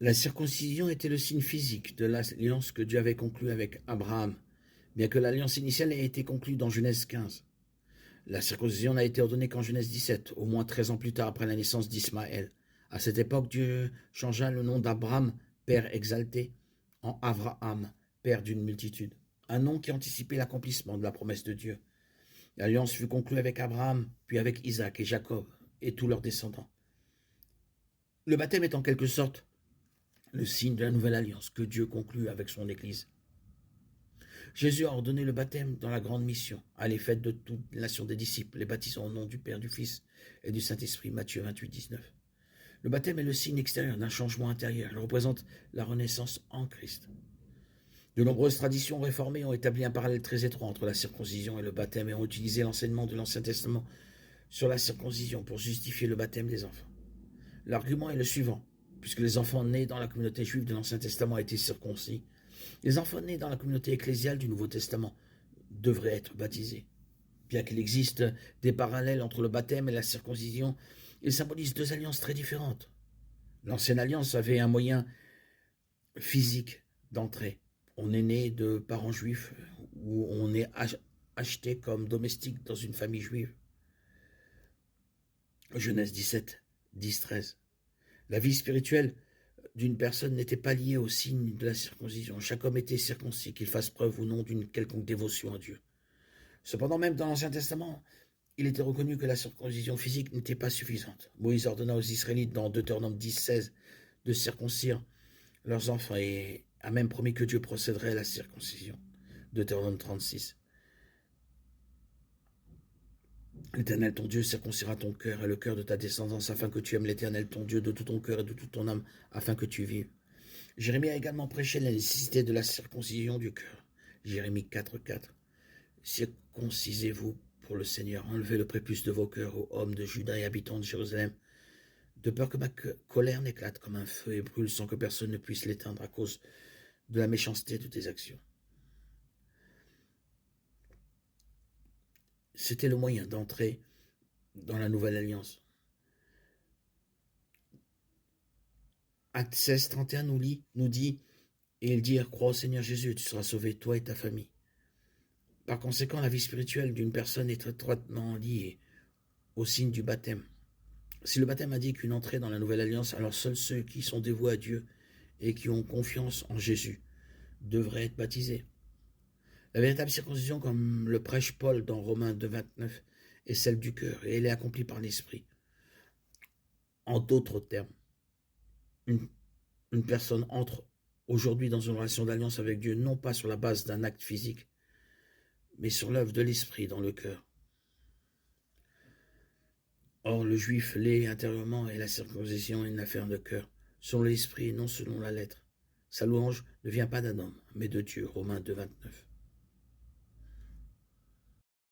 La circoncision était le signe physique de l'alliance que Dieu avait conclue avec Abraham, bien que l'alliance initiale ait été conclue dans Genèse 15. La circoncision n'a été ordonnée qu'en Genèse 17, au moins 13 ans plus tard après la naissance d'Ismaël. À cette époque, Dieu changea le nom d'Abraham, père exalté, en Avraham, père d'une multitude, un nom qui anticipait l'accomplissement de la promesse de Dieu. L'alliance fut conclue avec Abraham, puis avec Isaac et Jacob, et tous leurs descendants. Le baptême est en quelque sorte le signe de la nouvelle alliance que Dieu conclut avec son Église. Jésus a ordonné le baptême dans la grande mission. Allez, faites de toute nation des disciples, les baptisant au nom du Père, du Fils et du Saint-Esprit. Matthieu 28, 19. Le baptême est le signe extérieur d'un changement intérieur. Il représente la renaissance en Christ. De nombreuses traditions réformées ont établi un parallèle très étroit entre la circoncision et le baptême et ont utilisé l'enseignement de l'Ancien Testament sur la circoncision pour justifier le baptême des enfants. L'argument est le suivant. Puisque les enfants nés dans la communauté juive de l'Ancien Testament étaient circoncis, les enfants nés dans la communauté ecclésiale du Nouveau Testament devraient être baptisés. Bien qu'il existe des parallèles entre le baptême et la circoncision, ils symbolisent deux alliances très différentes. L'ancienne alliance avait un moyen physique d'entrée. On est né de parents juifs ou on est acheté comme domestique dans une famille juive. Genèse 17, 10, 13. La vie spirituelle d'une personne n'était pas liée au signe de la circoncision. Chaque homme était circoncis, qu'il fasse preuve ou non d'une quelconque dévotion à Dieu. Cependant, même dans l'Ancien Testament, il était reconnu que la circoncision physique n'était pas suffisante. Moïse ordonna aux Israélites dans Deutéronome 10, 16 de circoncire leurs enfants et a même promis que Dieu procéderait à la circoncision. Deutéronome 36. L'Éternel ton Dieu circoncira ton cœur et le cœur de ta descendance afin que tu aimes l'Éternel ton Dieu de tout ton cœur et de toute ton âme afin que tu vives. Jérémie a également prêché la nécessité de la circoncision du cœur. Jérémie 4, 4. Circoncisez-vous pour le Seigneur, enlevez le prépuce de vos cœurs, ô hommes de Juda et habitants de Jérusalem, de peur que ma colère n'éclate comme un feu et brûle sans que personne ne puisse l'éteindre à cause de la méchanceté de tes actions. C'était le moyen d'entrer dans la nouvelle alliance. Acte 16, 31 nous dit, et ils dirent, crois au Seigneur Jésus et tu seras sauvé, toi et ta famille. Par conséquent, la vie spirituelle d'une personne est étroitement liée au signe du baptême. Si le baptême indique une entrée dans la nouvelle alliance, alors seuls ceux qui sont dévoués à Dieu et qui ont confiance en Jésus devraient être baptisés. La véritable circoncision, comme le prêche Paul dans Romains 2, 29, est celle du cœur et elle est accomplie par l'Esprit. En d'autres termes, une personne entre aujourd'hui dans une relation d'alliance avec Dieu, non pas sur la base d'un acte physique, mais sur l'œuvre de l'Esprit dans le cœur. Or, le juif l'est intérieurement et la circoncision est une affaire de cœur, selon l'Esprit et non selon la lettre. Sa louange ne vient pas d'un homme, mais de Dieu. Romains 2, 29.